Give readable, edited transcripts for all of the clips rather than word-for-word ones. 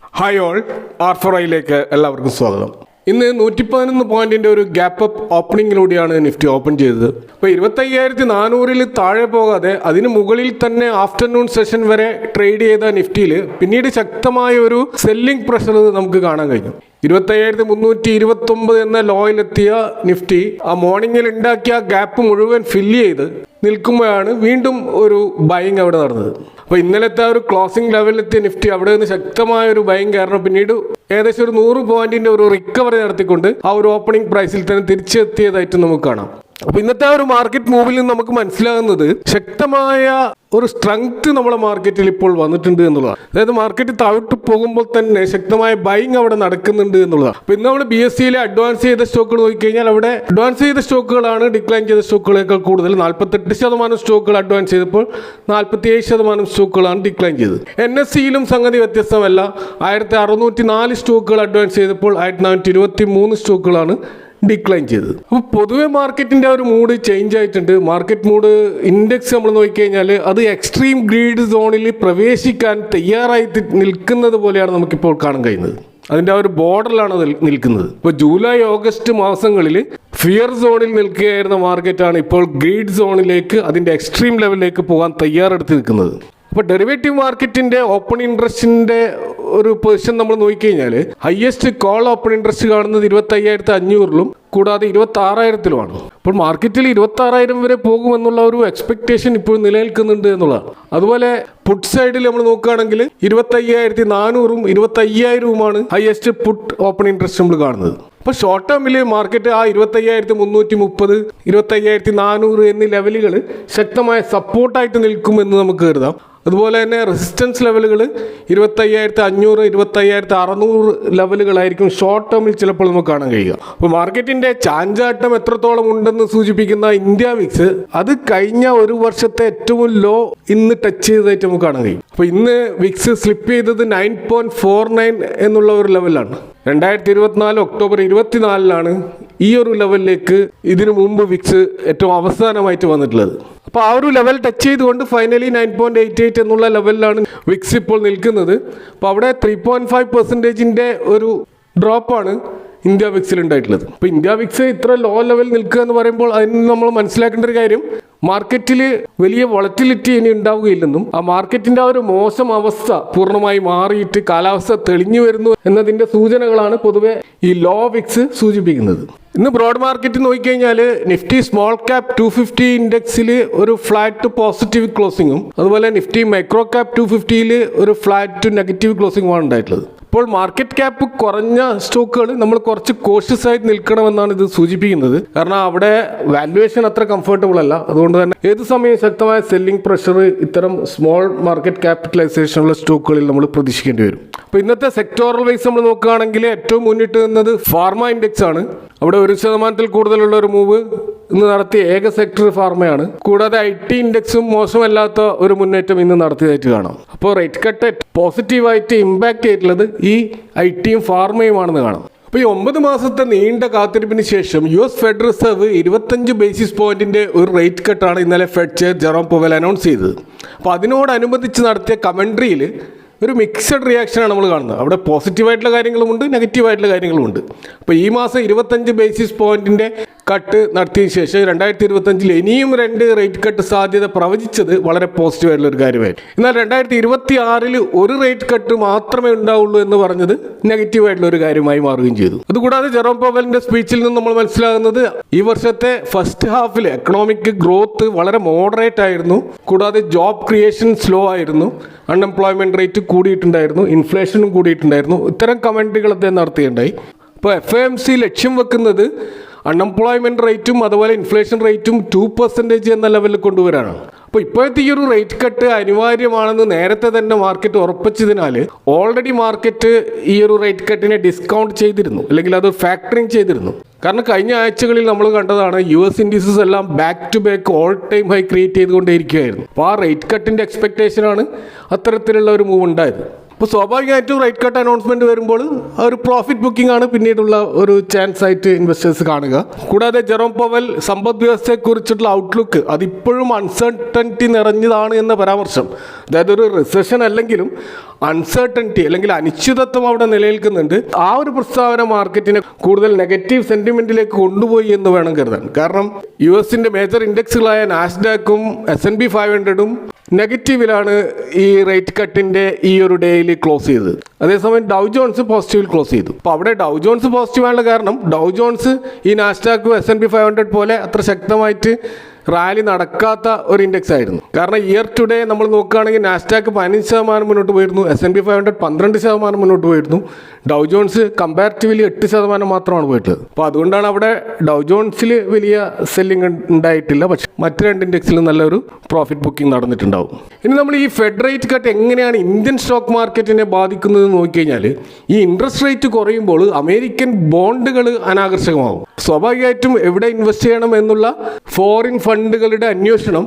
Hi all, R4iലേക്ക് എല്ലാവർക്കും സ്വാഗതം. ഇന്ന് 111 പോയിന്റിന്റെ ഒരു ഗ്യാപ്പ് അപ്പ് ഓപ്പണിങ്ങിലൂടെയാണ് നിഫ്റ്റി ഓപ്പൺ ചെയ്തത്. അപ്പോൾ 25,400 താഴെ പോകാതെ അതിന് മുകളിൽ തന്നെ ആഫ്റ്റർനൂൺ സെഷൻ വരെ ട്രേഡ് ചെയ്ത നിഫ്റ്റിയിൽ പിന്നീട് ശക്തമായ ഒരു സെല്ലിംഗ് പ്രഷർ നമുക്ക് കാണാൻ കഴിഞ്ഞു. 25,329 എന്ന ലോയിലെത്തിയ നിഫ്റ്റി ആ മോർണിംഗിൽ ഉണ്ടാക്കിയ ഗ്യാപ്പ് മുഴുവൻ ഫില്ല് ചെയ്ത് നിൽക്കുമ്പോഴാണ് വീണ്ടും ഒരു ബൈങ് അവിടെ നടന്നത്. അപ്പോൾ ഇന്നലത്തെ ഒരു ക്ലോസിംഗ് ലെവലിലെത്തിയ നിഫ്റ്റി അവിടെ നിന്ന് ശക്തമായ ഒരു ബൈങ് കാരണം പിന്നീട് ഏകദേശം ഒരു 100 പോയിന്റിന്റെ ഒരു റിക്കവറി നടത്തിക്കൊണ്ട് ആ ഒരു ഓപ്പണിംഗ് പ്രൈസിൽ തന്നെ തിരിച്ചെത്തിയതായിട്ട് നമുക്ക് കാണാം. അപ്പോൾ ഇന്നത്തെ ആ ഒരു മാർക്കറ്റ് മൂവിൽ നിന്ന് നമുക്ക് മനസ്സിലാകുന്നത് ശക്തമായ ഒരു സ്ട്രെങ്ത് നമ്മുടെ മാർക്കറ്റിൽ ഇപ്പോൾ വന്നിട്ടുണ്ട് എന്നുള്ളതാണ്. അതായത് മാർക്കറ്റ് താഴോട്ട് പോകുമ്പോൾ തന്നെ ശക്തമായ ബൈങ് അവിടെ നടക്കുന്നുണ്ട് എന്നുള്ളതാണ്. അപ്പോൾ ഇന്ന് നമ്മൾ BSEയിലെ അഡ്വാൻസ് ചെയ്ത സ്റ്റോക്കുകൾ നോക്കിക്കഴിഞ്ഞാൽ അവിടെ അഡ്വാൻസ് ചെയ്ത സ്റ്റോക്കുകളാണ് ഡിക്ലൈൻ ചെയ്ത സ്റ്റോക്കുകളേക്കാൾ കൂടുതൽ. 48% സ്റ്റോക്കുകൾ അഡ്വാൻസ് ചെയ്തപ്പോൾ 47% സ്റ്റോക്കുകളാണ് ഡിക്ലൈൻ ചെയ്തത്. NSEയിലും സംഗതി വ്യത്യസ്തമല്ല. 1604 സ്റ്റോക്കുകൾ അഡ്വാൻസ് ചെയ്തപ്പോൾ 1423 സ്റ്റോക്കുകളാണ് ഡിക്ലൈൻ ചെയ്തത്. അപ്പോൾ പൊതുവെ മാർക്കറ്റിൻ്റെ ഒരു മൂഡ് ചേഞ്ച് ആയിട്ടുണ്ട്. മാർക്കറ്റ് മൂഡ് ഇൻഡെക്സ് നമ്മൾ നോക്കിക്കഴിഞ്ഞാൽ അത് എക്സ്ട്രീം ഗ്രീഡ് സോണിൽ പ്രവേശിക്കാൻ തയ്യാറായി നിൽക്കുന്നത് പോലെയാണ് നമുക്കിപ്പോൾ കാണാൻ കഴിയുന്നത്. അതിൻ്റെ ആ ഒരു ബോർഡറിലാണ് അത് നിൽക്കുന്നത്. ഇപ്പോൾ ജൂലൈ ഓഗസ്റ്റ് മാസങ്ങളിൽ ഫിയർ സോണിൽ നിൽക്കുകയായിരുന്ന മാർക്കറ്റാണ് ഇപ്പോൾ ഗ്രീഡ് സോണിലേക്ക് അതിൻ്റെ എക്സ്ട്രീം ലെവലിലേക്ക് പോകാൻ തയ്യാറെടുത്ത് നിൽക്കുന്നത്. അപ്പോൾ ഡെറിവേറ്റീവ് മാർക്കറ്റിൻ്റെ ഓപ്പൺ ഇൻട്രസ്റ്റിൻ്റെ ഒരു പൊസിഷൻ നമ്മൾ നോക്കിക്കഴിഞ്ഞാൽ ഹയസ്റ്റ് കോൾ ഓപ്പൺ ഇൻട്രസ്റ്റ് കാണുന്നത് 25,500-ലും കൂടാതെ 26,000-ലുമാണ്. അപ്പോൾ മാർക്കറ്റിൽ 26,000 വരെ പോകുമെന്നുള്ള ഒരു എക്സ്പെക്ടേഷൻ ഇപ്പോൾ നിലനിൽക്കുന്നുണ്ട് എന്നുള്ളതാണ്. അതുപോലെ പുട്ട് സൈഡിൽ നമ്മൾ നോക്കുകയാണെങ്കിൽ 25,400-ഉം 25,000-ഉമാണ് ഹയസ്റ്റ് പുട്ട് ഓപ്പൺ ഇൻട്രസ്റ്റ് നമ്മൾ കാണുന്നത്. അപ്പോൾ ഷോർട്ട് ടേമിൽ മാർക്കറ്റ് ആ 25,330, 25,400 എന്നീ ലെവലുകൾ ശക്തമായ സപ്പോർട്ടായിട്ട് നിൽക്കുമെന്ന് നമുക്ക് കരുതാം. അതുപോലെ തന്നെ റെസിസ്റ്റൻസ് ലെവലുകൾ 25,500, 25,600 ലെവലുകളായിരിക്കും ഷോർട്ട് ടേമിൽ ചിലപ്പോൾ നമുക്ക് കാണാൻ കഴിയുക. അപ്പോൾ മാർക്കറ്റിൻ്റെ ചാഞ്ചാട്ടം എത്രത്തോളം ഉണ്ടെന്ന് സൂചിപ്പിക്കുന്ന ഇന്ത്യ വിക്സ് അത് കഴിഞ്ഞ ഒരു വർഷത്തെ ഏറ്റവും ലോ ഇന്ന് ടച്ച് ചെയ്തതായിട്ട് നമുക്ക് കാണാൻ കഴിയും. അപ്പോൾ ഇന്ന് വിക്സ് സ്ലിപ്പ് ചെയ്തത് 9.49 എന്നുള്ള ഒരു ലെവലാണ്. 2024 ഒക്ടോബർ 24-ലാണ് ഈ ഒരു ലെവലിലേക്ക് ഇതിനു മുമ്പ് വിക്സ് ഏറ്റവും അവസാനമായിട്ട് വന്നിട്ടുള്ളത്. അപ്പോൾ ആ ഒരു ലെവൽ ടച്ച് ചെയ്തുകൊണ്ട് ഫൈനലി 9.88 എന്നുള്ള ലെവലിലാണ് വിക്സ് ഇപ്പോൾ നിൽക്കുന്നത്. അപ്പോൾ അവിടെ 3.5% ഒരു ഡ്രോപ്പാണ് ഇന്ത്യ വിക്സിൽ ഉണ്ടായിട്ടുള്ളത്. അപ്പോൾ ഇന്ത്യ വിക്സ് ഇത്ര ലോ ലെവൽ നിൽക്കുക എന്ന് പറയുമ്പോൾ അതിന് നമ്മൾ മനസ്സിലാക്കേണ്ട ഒരു കാര്യം മാർക്കറ്റിൽ വലിയ വോളറ്റിലിറ്റി ഇനി ഉണ്ടാവുകയില്ലെന്നും ആ മാർക്കറ്റിൻ്റെ ആ ഒരു മോശം അവസ്ഥ പൂർണ്ണമായി മാറിയിട്ട് കാലാവസ്ഥ തെളിഞ്ഞു വരുന്നു എന്നതിൻ്റെ സൂചനകളാണ് പൊതുവെ ഈ ലോ വിക്സ് സൂചിപ്പിക്കുന്നത്. ഇന്ന് ബ്രോഡ് മാർക്കറ്റ് നോക്കിക്കഴിഞ്ഞാൽ നിഫ്റ്റി സ്മോൾ ക്യാപ് 250 ഇൻഡെക്സിൽ ഒരു ഫ്ലാറ്റ് ടു പോസിറ്റീവ് ക്ലോസിങ്ങും അതുപോലെ നിഫ്റ്റി മൈക്രോ ക്യാപ് 250-ൽ ഒരു ഫ്ലാറ്റ് ടു നെഗറ്റീവ് ക്ലോസിങ്ങുമാണ് ഉണ്ടായിട്ടുള്ളത്. ഇപ്പോൾ മാർക്കറ്റ് ക്യാപ്പ് കുറഞ്ഞ സ്റ്റോക്കുകൾ നമ്മൾ കുറച്ച് കോഷ്യസ് ആയിട്ട് നിൽക്കണമെന്നാണ് ഇത് സൂചിപ്പിക്കുന്നത്. കാരണം അവിടെ വാല്യുവേഷൻ അത്ര കംഫർട്ടബിൾ അല്ല. അതുകൊണ്ട് തന്നെ ഏത് സമയം ശക്തമായ സെല്ലിംഗ് പ്രഷർ ഇത്തരം സ്മോൾ മാർക്കറ്റ് ക്യാപിറ്റലൈസേഷനുള്ള സ്റ്റോക്കുകളിൽ നമ്മൾ പ്രതീക്ഷിക്കേണ്ടി വരും. അപ്പോൾ ഇന്നത്തെ സെക്ടോറൽ വൈസ് നമ്മൾ നോക്കുകയാണെങ്കിൽ ഏറ്റവും മുന്നിട്ട് നിന്നത് ഫാർമ ഇൻഡെക്സ് ആണ്. അവിടെ 1% കൂടുതലുള്ള ഒരു മൂവ് ഇന്ന് നടത്തിയ ഏക സെക്ടർ ഫാർമയാണ്. കൂടാതെ IT ഇൻഡെക്സും മോശമല്ലാത്ത ഒരു മുന്നേറ്റം ഇന്ന് നടത്തിയതായിട്ട് കാണാം. അപ്പോൾ റേറ്റ് കട്ട് പോസിറ്റീവായിട്ട് ഇമ്പാക്ട് ചെയ്തിട്ടുള്ളത് ഈ IT-യും ഫാർമയുമാണെന്ന് കാണാം. അപ്പോൾ ഈ 9 മാസത്തെ നീണ്ട കാത്തിരിപ്പിന് ശേഷം US ഫെഡ് റിസർവ് 25 ബേസിസ് പോയിന്റിന്റെ ഒരു റേറ്റ് കട്ടാണ് ഇന്നലെ Fed chair Jerome Powell announce ചെയ്തത്. അപ്പോൾ അതിനോടനുബന്ധിച്ച് നടത്തിയ കമൻട്രിയിൽ ഒരു മിക്സഡ് റിയാക്ഷനാണ് നമ്മൾ കാണുന്നത്. അവിടെ പോസിറ്റീവായിട്ടുള്ള കാര്യങ്ങളുമുണ്ട്, നെഗറ്റീവായിട്ടുള്ള കാര്യങ്ങളുമുണ്ട്. അപ്പോൾ ഈ മാസം 25 ബേസിസ് പോയിന്റിൻ്റെ കട്ട് നടത്തിയതിന് ശേഷം 2025 ഇനിയും 2 റേറ്റ് കട്ട് സാധ്യത പ്രവചിച്ചത് വളരെ പോസിറ്റീവായിട്ടുള്ള ഒരു കാര്യമായിരുന്നു. എന്നാൽ 2026 ഒരു റേറ്റ് കട്ട് മാത്രമേ ഉണ്ടാവുള്ളൂ എന്ന് പറഞ്ഞത് നെഗറ്റീവായിട്ടുള്ള ഒരു കാര്യമായി മാറുകയും ചെയ്തു. അതുകൂടാതെ ജെറോം പവലിൻ്റെ സ്പീച്ചിൽ നിന്ന് നമ്മൾ മനസ്സിലാകുന്നത് ഈ വർഷത്തെ ഫസ്റ്റ് ഹാഫിൽ എക്കണോമിക് ഗ്രോത്ത് വളരെ മോഡറേറ്റ് ആയിരുന്നു. കൂടാതെ ജോബ് ക്രിയേഷൻ സ്ലോ ആയിരുന്നു, അൺഎംപ്ലോയ്മെൻറ്റ് റേറ്റ് കൂടിയിട്ടുണ്ടായിരുന്നു, ഇൻഫ്ലേഷനും കൂടിയിട്ടുണ്ടായിരുന്നു. ഇത്തരം കമൻറ്റുകൾ അദ്ദേഹം നടത്തുകയുണ്ടായി. ഇപ്പോൾ FOMC ലക്ഷ്യം വെക്കുന്നത് അൺഎംപ്ലോയ്മെൻറ്റ് റേറ്റും അതുപോലെ ഇൻഫ്ലേഷൻ റേറ്റും 2% എന്ന ലെവലിൽ കൊണ്ടുവരാനാണ്. അപ്പോൾ ഇപ്പോഴത്തെ ഈ ഒരു റേറ്റ് കട്ട് അനിവാര്യമാണെന്ന് നേരത്തെ തന്നെ മാർക്കറ്റ് ഉറപ്പിച്ചതിനാൽ ഓൾറെഡി മാർക്കറ്റ് ഈ ഒരു റേറ്റ് കട്ടിനെ ഡിസ്കൗണ്ട് ചെയ്തിരുന്നു, അല്ലെങ്കിൽ അത് ഫാക്ടറിങ് ചെയ്തിരുന്നു. കാരണം കഴിഞ്ഞ ആഴ്ചകളിൽ നമ്മൾ കണ്ടതാണ് US ഇൻഡീസസ് എല്ലാം back to back all time high create ചെയ്തുകൊണ്ടേയിരിക്കുകയായിരുന്നു. അപ്പോൾ ആ റേറ്റ് കട്ടിൻ്റെ എക്സ്പെക്റ്റേഷനാണ് അത്തരത്തിലുള്ള ഒരു മൂവ് ഉണ്ടായത്. അപ്പോൾ സ്വാഭാവികമായിട്ടും റേറ്റ് കട്ട് അനൗൺസ്മെൻറ്റ് വരുമ്പോൾ ഒരു പ്രോഫിറ്റ് ബുക്കിംഗ് ആണ് പിന്നീടുള്ള ഒരു ചാൻസ് ആയിട്ട് ഇൻവെസ്റ്റേഴ്സ് കാണുക. കൂടാതെ ജെറോം പവൽ സമ്പദ് വ്യവസ്ഥയെക്കുറിച്ചിട്ടുള്ള ഔട്ട്ലുക്ക് അതിപ്പോഴും അൺസർട്ടനിറ്റി നിറഞ്ഞതാണ് എന്ന പരാമർശം, അതായത് ഒരു റിസഷൻ അല്ലെങ്കിലും അൺസർട്ടനിറ്റി അല്ലെങ്കിൽ അനിശ്ചിതത്വം അവിടെ നിലനിൽക്കുന്നുണ്ട്. ആ ഒരു പ്രസ്താവന മാർക്കറ്റിനെ കൂടുതൽ നെഗറ്റീവ് സെൻറ്റിമെൻറ്റിലേക്ക് കൊണ്ടുപോയി എന്ന് വേണം കരുതാൻ. കാരണം US-ന്റെ മേജർ ഇൻഡെക്സുകളായ നാസ്ഡാക്കും S&P 500-ഉം നെഗറ്റീവിലാണ് ഈ റേറ്റ് കട്ടിൻ്റെ ഈ ഒരു ഡേയിൽ ക്ലോസ് ചെയ്തത്. അതേസമയം ഡൗ ജോൺസ് പോസിറ്റീവിൽ ക്ലോസ് ചെയ്തു. അപ്പോൾ അവിടെ ഡൗ ജോൺസ് പോസിറ്റീവായുള്ള കാരണം ഡൗ ജോൺസ് ഈ നാസ്ഡാക്കും S&P 500 പോലെ അത്ര ശക്തമായിട്ട് റാലി നടക്കാത്ത ഒരു ഇൻഡെക്സ് ആയിരുന്നു. കാരണം ഇയർ ടു ഡേ നമ്മൾ നോക്കുകയാണെങ്കിൽ നാസ്ഡാക്ക് 15% മുന്നോട്ട് പോയിരുന്നു, S&P 500 12% മുന്നോട്ട് പോയിരുന്നു, ഡൗ ജോൺസ് കമ്പാരിറ്റീവ്ലി 8% മാത്രമാണ് പോയിട്ടുള്ളത്. അപ്പോൾ അതുകൊണ്ടാണ് അവിടെ ഡൗ ജോൺസിൽ വലിയ സെല്ലിംഗ് ഉണ്ടായിട്ടില്ല, പക്ഷേ മറ്റ് രണ്ട് ഇൻഡെക്സിലും നല്ലൊരു പ്രോഫിറ്റ് ബുക്കിംഗ് നടന്നിട്ടുണ്ടാവും. ഇനി നമ്മൾ ഈ ഫെഡ് റേറ്റ് കട്ട് എങ്ങനെയാണ് ഇന്ത്യൻ സ്റ്റോക്ക് മാർക്കറ്റിനെ ബാധിക്കുന്നത് നോക്കിക്കഴിഞ്ഞാൽ, ഈ ഇൻട്രസ്റ്റ് റേറ്റ് കുറയുമ്പോൾ അമേരിക്കൻ ബോണ്ടുകൾ അനാകർഷകമാവും. സ്വാഭാവികമായിട്ടും എവിടെ ഇൻവെസ്റ്റ് ചെയ്യണം എന്നുള്ള ഫോറിൻ ഫണ്ടുകളുടെ അന്വേഷണം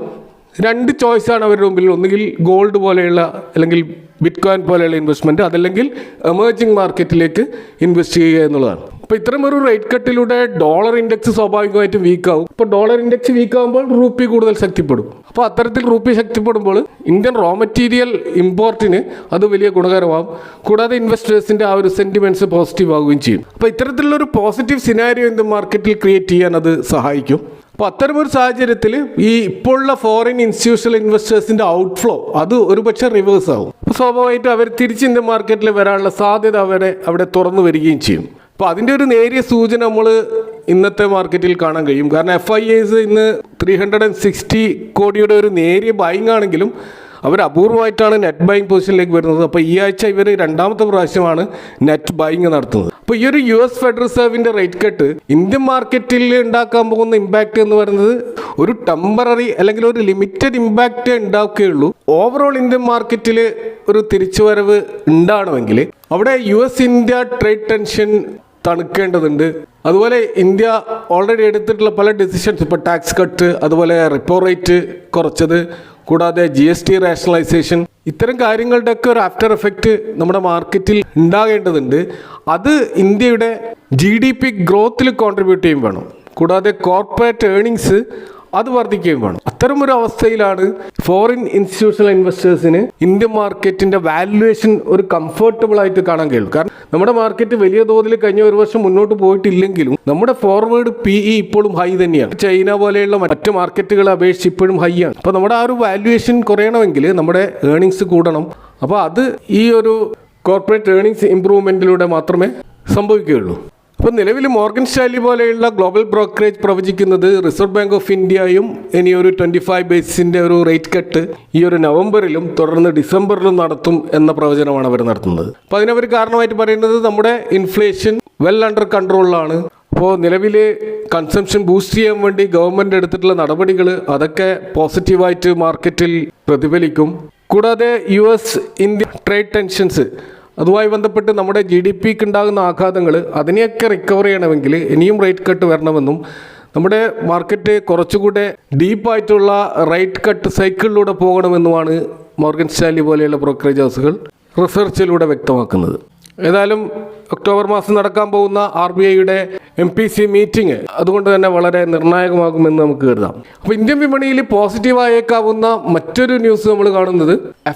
രണ്ട് ചോയ്സാണ് അവരുടെ മുമ്പിൽ. ഒന്നുകിൽ ഗോൾഡ് പോലെയുള്ള അല്ലെങ്കിൽ ബിറ്റ്കോയിൻ പോലെയുള്ള ഇൻവെസ്റ്റ്മെൻറ്റ്, അതല്ലെങ്കിൽ എമേർജിംഗ് മാർക്കറ്റിലേക്ക് ഇൻവെസ്റ്റ് ചെയ്യുക എന്നുള്ളതാണ്. അപ്പോൾ ഇത്തരം ഒരു റേറ്റ് കട്ടിലൂടെ ഡോളർ ഇൻഡെക്സ് സ്വാഭാവികമായിട്ടും വീക്കാവും. അപ്പോൾ ഡോളർ ഇൻഡെക്സ് വീക്കാവുമ്പോൾ റൂപ്പി കൂടുതൽ ശക്തിപ്പെടും. അപ്പോൾ അത്തരത്തിൽ റൂപ്പി ശക്തിപ്പെടുമ്പോൾ ഇന്ത്യൻ റോ മെറ്റീരിയൽ ഇമ്പോർട്ടിന് അത് വലിയ ഗുണകരമാകും. കൂടാതെ ഇൻവെസ്റ്റേഴ്സിൻ്റെ ആ ഒരു സെൻറ്റിമെൻറ്റ്സ് പോസിറ്റീവ് ആവുകയും ചെയ്യും. അപ്പോൾ ഇത്തരത്തിലുള്ളൊരു പോസിറ്റീവ് സിനാരിയോ ഇന്ത്യൻ മാർക്കറ്റിൽ ക്രിയേറ്റ് ചെയ്യാൻ അത് സഹായിക്കും. അപ്പോൾ അത്തരമൊരു സാഹചര്യത്തിൽ ഈ ഇപ്പോഴുള്ള ഫോറിൻ ഇൻസ്റ്റിറ്റ്യൂഷണൽ ഇൻവെസ്റ്റേഴ്സിൻ്റെ ഔട്ട്ഫ്ലോ അത് ഒരുപക്ഷെ റിവേഴ്സ് ആവും. അപ്പോൾ സ്വാഭാവികമായിട്ടും അവർ തിരിച്ച് ഇന്ത്യൻ മാർക്കറ്റിൽ വരാനുള്ള സാധ്യത അവിടെ തുറന്നു വരികയും ചെയ്യും. അപ്പോൾ അതിൻ്റെ ഒരു നേരിയ സൂചന നമ്മൾ ഇന്നത്തെ മാർക്കറ്റിൽ കാണാൻ കഴിയും. കാരണം FIIs ഇന്ന് 360 കോടിയുടെ ഒരു നേരിയ ബൈങ് ആണെങ്കിലും അവർ അപൂർവമായിട്ടാണ് നെറ്റ് ബൈങ് പൊസിഷനിലേക്ക് വരുന്നത്. അപ്പോൾ ഈ ആഴ്ച ഇവർ രണ്ടാമത്തെ പ്രാവശ്യമാണ് നെറ്റ് ബൈങ് നടത്തുന്നത്. അപ്പോൾ ഈ ഒരു US ഫെഡറൽ റിസർവിൻ്റെ റേറ്റ് കട്ട് ഇന്ത്യൻ മാർക്കറ്റിൽ ഉണ്ടാക്കാൻ പോകുന്ന ഇമ്പാക്റ്റ് എന്ന് പറയുന്നത് ഒരു ടെമ്പററി അല്ലെങ്കിൽ ഒരു ലിമിറ്റഡ് ഇമ്പാക്റ്റ് ഉണ്ടാക്കുകയുള്ളൂ. ഓവറോൾ ഇന്ത്യൻ മാർക്കറ്റിൽ ഒരു തിരിച്ചുവരവ് ഉണ്ടാവണമെങ്കിൽ അവിടെ US-India ട്രേഡ് ടെൻഷൻ തണുക്കേണ്ടതുണ്ട്. അതുപോലെ ഇന്ത്യ ഓൾറെഡി എടുത്തിട്ടുള്ള പല ഡിസിഷൻസ്, ഇപ്പോൾ ടാക്സ് കട്ട്, അതുപോലെ റിപ്പോ റേറ്റ് കുറച്ചത്, കൂടാതെ GST റാഷണലൈസേഷൻ, ഇത്തരം കാര്യങ്ങളുടെയൊക്കെ ഒരു ആഫ്റ്റർ എഫക്റ്റ് നമ്മുടെ മാർക്കറ്റിൽ ഉണ്ടാകേണ്ടതുണ്ട്. അത് ഇന്ത്യയുടെ GDP ഗ്രോത്തിൽ കോൺട്രിബ്യൂട്ട് ചെയ്യും വേണം. കൂടാതെ കോർപ്പറേറ്റ് ഏർണിങ്സ് അത് വർദ്ധിക്കുകയും വേണം. അത്തരമൊരു അവസ്ഥയിലാണ് ഫോറിൻ ഇൻസ്റ്റിറ്റ്യൂഷണൽ ഇൻവെസ്റ്റേഴ്സിന് ഇന്ത്യൻ മാർക്കറ്റിൻ്റെ വാല്യുവേഷൻ ഒരു കംഫർട്ടബിൾ ആയിട്ട് കാണാൻ കഴിയും. കാരണം നമ്മുടെ മാർക്കറ്റ് വലിയ തോതിൽ കഴിഞ്ഞ ഒരു വർഷം മുന്നോട്ട് പോയിട്ടില്ലെങ്കിലും നമ്മുടെ ഫോർവേഡ് PE ഇപ്പോഴും ഹൈ തന്നെയാണ്. ചൈന പോലെയുള്ള മറ്റ് മാർക്കറ്റുകളെ അപേക്ഷിച്ച് ഇപ്പോഴും ഹൈ ആണ്. അപ്പോൾ നമ്മുടെ ആ ഒരു വാല്യുവേഷൻ കുറയണമെങ്കിൽ നമ്മുടെ ഏർണിങ്സ് കൂടണം. അപ്പോൾ അത് ഈ ഒരു കോർപ്പറേറ്റ് ഏർണിങ്സ് ഇംപ്രൂവ്മെൻറ്റിലൂടെ മാത്രമേ സംഭവിക്കുകയുള്ളൂ. അപ്പോൾ നിലവിൽ മോർഗൻ സ്റ്റാൻലി പോലെയുള്ള ഗ്ലോബൽ ബ്രോക്കറേജ് പ്രവചിക്കുന്നത് റിസർവ് ബാങ്ക് ഓഫ് ഇന്ത്യയും ഇനി ഒരു 25 ബേസിൻ്റെ ഒരു റേറ്റ് കട്ട് ഈ ഒരു നവംബറിലും തുടർന്ന് ഡിസംബറിലും നടത്തും എന്ന പ്രവചനമാണ് അവർ നടത്തുന്നത്. അപ്പോൾ അതിനവർ കാരണമായിട്ട് പറയുന്നത് നമ്മുടെ ഇൻഫ്ലേഷൻ വെൽ അണ്ടർ കൺട്രോളിലാണ്. അപ്പോൾ നിലവിൽ കൺസംഷൻ ബൂസ്റ്റ് ചെയ്യാൻ വേണ്ടി ഗവൺമെൻറ് എടുത്തിട്ടുള്ള നടപടികൾ അതൊക്കെ പോസിറ്റീവായിട്ട് മാർക്കറ്റിൽ പ്രതിഫലിക്കും. കൂടാതെ US-India ട്രേഡ് ടെൻഷൻസ് അതുമായി ബന്ധപ്പെട്ട് നമ്മുടെ GDPക്ക് ഉണ്ടാകുന്ന ആഘാതങ്ങൾ അതിനെയൊക്കെ റിക്കവർ ചെയ്യണമെങ്കിൽ ഇനിയും റേറ്റ് കട്ട് വരണമെന്നും നമ്മുടെ മാർക്കറ്റ് കുറച്ചുകൂടെ ഡീപ്പായിട്ടുള്ള റേറ്റ് കട്ട് സൈക്കിളിലൂടെ പോകണമെന്നുമാണ് മോർഗൻ സ്റ്റാൻലി പോലെയുള്ള ബ്രോക്കറേജ് ഹൗസുകൾ റിസർച്ചിലൂടെ വ്യക്തമാക്കുന്നത്. ഏതായാലും ഒക്ടോബർ മാസം നടക്കാൻ പോകുന്ന RBIയുടെ MPC മീറ്റിംഗ് അതുകൊണ്ട് തന്നെ വളരെ നിർണായകമാകുമെന്ന് നമുക്ക് കരുതാം. അപ്പോൾ ഇന്ത്യൻ വിപണിയിൽ പോസിറ്റീവായേക്കാവുന്ന മറ്റൊരു ന്യൂസ് നമ്മൾ കാണുന്നത്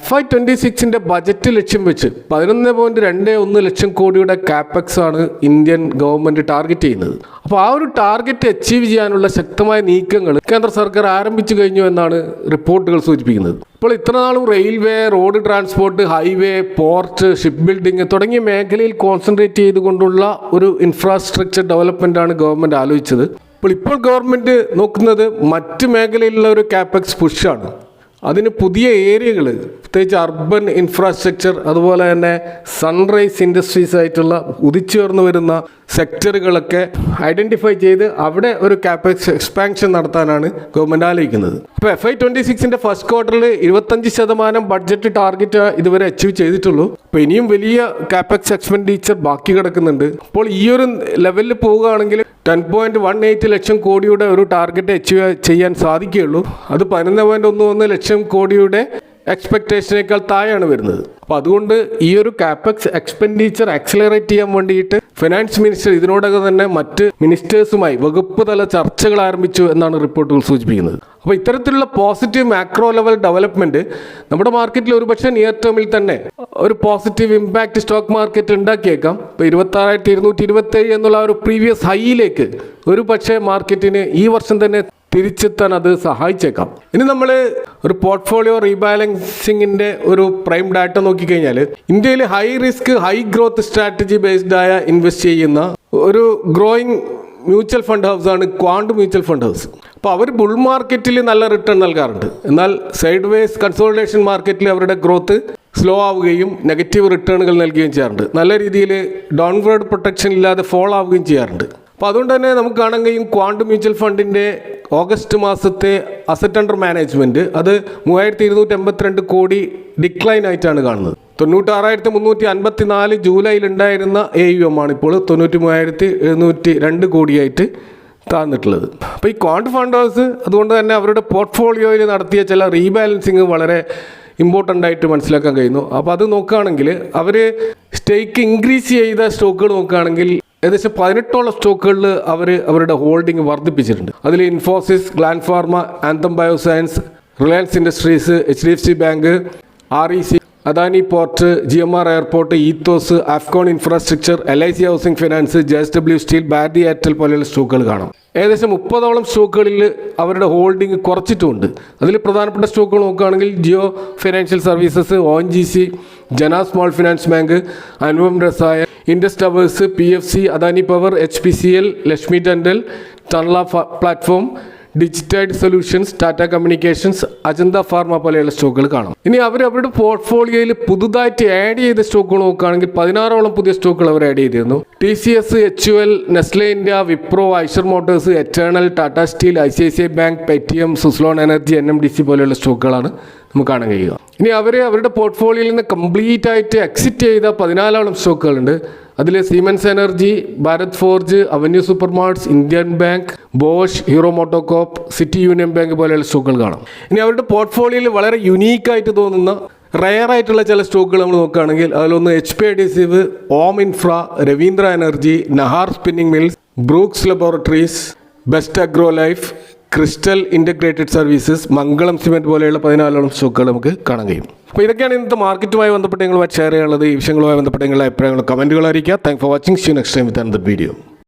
FY 26ൻ്റെ ബജറ്റ് ലക്ഷ്യം വെച്ച് 11.21 ലക്ഷം കോടിയുടെ കാപ്പെക്സ് ആണ് ഇന്ത്യൻ ഗവൺമെൻറ് ടാർഗറ്റ് ചെയ്യുന്നത്. അപ്പോൾ ആ ഒരു ടാർഗറ്റ് അച്ചീവ് ചെയ്യാനുള്ള ശക്തമായ നീക്കങ്ങൾ കേന്ദ്ര സർക്കാർ ആരംഭിച്ചു കഴിഞ്ഞു എന്നാണ് റിപ്പോർട്ടുകൾ സൂചിപ്പിക്കുന്നത്. ഇപ്പോൾ ഇത്ര നാളും railway, road transport, highway, port, ship building തുടങ്ങിയ മേഖലയിൽ കോൺസെൻട്രേറ്റ് ചെയ്തുകൊണ്ടുള്ള ഒരു ഇൻഫ്രാസ്ട്രക്ചർ ഡെവലപ്മെൻറ്റാണ് ഗവൺമെൻറ് ആലോചിച്ചത്. ഇപ്പോൾ ഗവൺമെൻറ് നോക്കുന്നത് മറ്റ് മേഖലയിലുള്ള ഒരു കാപ്പെക്സ് പുഷാണ്. അതിന് പുതിയ ഏരിയകൾ, പ്രത്യേകിച്ച് അർബൻ ഇൻഫ്രാസ്ട്രക്ചർ, അതുപോലെ തന്നെ സൺറൈസ് ഇൻഡസ്ട്രീസ് ആയിട്ടുള്ള ഉദിച്ചുയർന്നു വരുന്ന സെക്ടറുകളൊക്കെ ഐഡൻറ്റിഫൈ ചെയ്ത് അവിടെ ഒരു കാപ്പെക്സ് എക്സ്പാൻഷൻ നടത്താനാണ് ഗവൺമെൻറ് ആലോചിക്കുന്നത്. ഇപ്പോൾ FY 26ൻ്റെ ഫസ്റ്റ് ക്വാർട്ടറിൽ 25% ബഡ്ജറ്റ് ടാർഗറ്റ് ഇതുവരെ അച്ചീവ് ചെയ്തിട്ടുള്ളൂ. അപ്പോൾ ഇനിയും വലിയ കാപ്പെക്സ് എക്സ്പെൻഡിച്ചർ ബാക്കി കിടക്കുന്നുണ്ട്. അപ്പോൾ ഈ ഒരു ലെവലിൽ പോവുകയാണെങ്കിൽ 10.18 ലക്ഷം കോടിയുടെ ഒരു ടാർഗറ്റ് അച്ചീവ് ചെയ്യാൻ സാധിക്കുകയുള്ളൂ. അത് 11.11 ലക്ഷം കോടിയുടെ എക്സ്പെക്ടേഷനേക്കാൾ താഴെയാണ് വരുന്നത്. അപ്പോൾ അതുകൊണ്ട് ഈ ഒരു കാപ്പക്സ് എക്സ്പെൻഡിച്ചർ ആക്സിലറേറ്റ് ചെയ്യാൻ വേണ്ടിയിട്ട് ഫിനാൻസ് മിനിസ്റ്റർ ഇതിനോടകം തന്നെ മറ്റ് മിനിസ്റ്റേഴ്സുമായി വകുപ്പ് തല ചർച്ചകൾ ആരംഭിച്ചു എന്നാണ് റിപ്പോർട്ടുകൾ സൂചിപ്പിക്കുന്നത്. അപ്പോൾ ഇത്തരത്തിലുള്ള പോസിറ്റീവ് മാക്രോ ലെവൽ ഡെവലപ്മെൻറ്റ് നമ്മുടെ മാർക്കറ്റിൽ ഒരുപക്ഷെ നിയർ ടേമിൽ തന്നെ ഒരു പോസിറ്റീവ് ഇമ്പാക്റ്റ് സ്റ്റോക്ക് മാർക്കറ്റ് ഉണ്ടാക്കിയേക്കാം. ഇപ്പോൾ 26,227 എന്നുള്ള ഒരു പ്രീവിയസ് ഹൈയിലേക്ക് ഒരു പക്ഷേ മാർക്കറ്റിന് ഈ വർഷം തന്നെ തിരിച്ചെത്താൻ അത് സഹായിച്ചേക്കാം. ഇനി നമ്മൾ ഒരു പോർട്ട്ഫോളിയോ റീബാലൻസിങ്ങിൻ്റെ ഒരു പ്രൈം ഡാറ്റ നോക്കിക്കഴിഞ്ഞാൽ ഇന്ത്യയിൽ high risk high growth strategy based ആയ ഇൻവെസ്റ്റ് ചെയ്യുന്ന ഒരു ഗ്രോയിങ് മ്യൂച്വൽ ഫണ്ട് ഹൗസാണ് ക്വാണ്ട് മ്യൂച്വൽ ഫണ്ട് ഹൗസ്. അപ്പോൾ അവർ ബുൾ മാർക്കറ്റിൽ നല്ല റിട്ടേൺ നൽകാറുണ്ട്. എന്നാൽ സൈഡ് വേസ് കൺസോളിഡേഷൻ മാർക്കറ്റിൽ അവരുടെ ഗ്രോത്ത് സ്ലോ ആവുകയും നെഗറ്റീവ് റിട്ടേണുകൾ നൽകുകയും ചെയ്യാറുണ്ട്. നല്ല രീതിയിൽ ഡൗൺവേർഡ് പ്രൊട്ടക്ഷൻ ഇല്ലാതെ ഫോൾ ആവുകയും ചെയ്യാറുണ്ട്. അപ്പോൾ അതുകൊണ്ട് തന്നെ നമുക്ക് കാണാൻ കഴിയും ക്വാണ്ട് മ്യൂച്വൽ ഫണ്ടിൻ്റെ ഓഗസ്റ്റ് മാസത്തെ അസറ്റ് അണ്ടർ മാനേജ്മെൻറ്റ് അത് 3,282 കോടി ഡിക്ലൈൻ ആയിട്ടാണ് കാണുന്നത്. 96,354 ജൂലൈയിൽ ഉണ്ടായിരുന്ന AUM ആണ് ഇപ്പോൾ 93,702 കോടിയായിട്ട് താഴ്ന്നിട്ടുള്ളത്. അപ്പോൾ ഈ ക്വാണ്ട് ഫണ്ട് ഹൗസ് അതുകൊണ്ട് തന്നെ അവരുടെ പോർട്ട്ഫോളിയോയിൽ നടത്തിയ ചില റീബാലൻസിങ് വളരെ ഇമ്പോർട്ടൻ്റ് ആയിട്ട് മനസ്സിലാക്കാൻ കഴിയുന്നു. അപ്പോൾ അത് നോക്കുകയാണെങ്കിൽ അവർ സ്റ്റേക്ക് ഇൻക്രീസ് ചെയ്ത സ്റ്റോക്കുകൾ നോക്കുകയാണെങ്കിൽ ഏകദേശം 18ഓളം സ്റ്റോക്കുകളിൽ അവരുടെ ഹോൾഡിംഗ് വർദ്ധിപ്പിച്ചിട്ടുണ്ട്. അതിൽ Infosys, Gland Pharma, Anthem Biosciences, Reliance Industries, HDFC bank, REC, Adani port, GMR airport, Ethos, Afcons infrastructure, LIC housing finance, JSW steel, Bharti Airtel പോലെയുള്ള സ്റ്റോക്കുകൾ കാണാം. ഏകദേശം 30ഓളം സ്റ്റോക്കുകളിൽ അവരുടെ ഹോൾഡിംഗ് കുറച്ചിട്ടുമുണ്ട്. അതിൽ പ്രധാനപ്പെട്ട സ്റ്റോക്കുകൾ നോക്കുകയാണെങ്കിൽ Jio financial services, ONGC, Jana small finance bank, Anupam Rasayan, Indus towers, PFC, Adani power, HPCL, Lakshmi dental, Tanla platform, Digitide solutions, Tata communications, Ajanta pharma പോലെയുള്ള സ്റ്റോക്കുകൾ കാണാം. ഇനി അവരുടെ പോർട്ട്ഫോളിയോയിൽ പുതുതായിട്ട് ആഡ് ചെയ്ത സ്റ്റോക്കുകൾ നോക്കുകയാണെങ്കിൽ 16ഓളം പുതിയ സ്റ്റോക്കുകൾ അവർ ആഡ് ചെയ്തിരുന്നു. TCS, HUL, Nestle India, Wipro, Eicher Motors, eternal, Tata steel, ICICI bank, Paytm, Suzlon energy, NMDC പോലെയുള്ള സ്റ്റോക്കുകളാണ് നമുക്ക് കാണാൻ കഴിയുക. ഇനി അവരുടെ പോർട്ട്ഫോളിയോയിൽ നിന്ന് കംപ്ലീറ്റ് ആയിട്ട് എക്സിറ്റ് ചെയ്ത 14ഓളം സ്റ്റോക്കുകളുണ്ട്. അതിൽ Siemens energy, Bharat forge, avenue super marts, Indian bank, Bosch, Hero MotoCorp, city union bank പോലെയുള്ള സ്റ്റോക്കുകൾ കാണാം. ഇനി അവരുടെ പോർട്ട്ഫോളിയോയിൽ വളരെ യുണീക്കായിട്ട് തോന്നുന്ന റയർ ആയിട്ടുള്ള ചില സ്റ്റോക്കുകൾ നമ്മൾ നോക്കുകയാണെങ്കിൽ അതിലൊന്ന് HP Adhesive, Om infra, Ravindra energy, Nahar spinning mills, Brooks laboratories, best agro life, crystal integrated services, Mangalam cement പോലെയുള്ള 14ഓളം സ്റ്റോക്കുകൾ നമുക്ക് കാണാൻ കഴിയും. അപ്പോൾ ഇതൊക്കെയാണ് ഇന്നത്തെ മാർക്കറ്റുമായി ബന്ധപ്പെട്ട് നിങ്ങളുമായി ഷെയർ ചെയ്യാനുള്ളത്. ഈ വിഷയങ്ങളുമായി ബന്ധപ്പെട്ട നിങ്ങളുടെ അഭിപ്രായങ്ങൾ കമൻറ്റുകൾ അറിയിക്കുക. Thank for watching. See you next time with another video.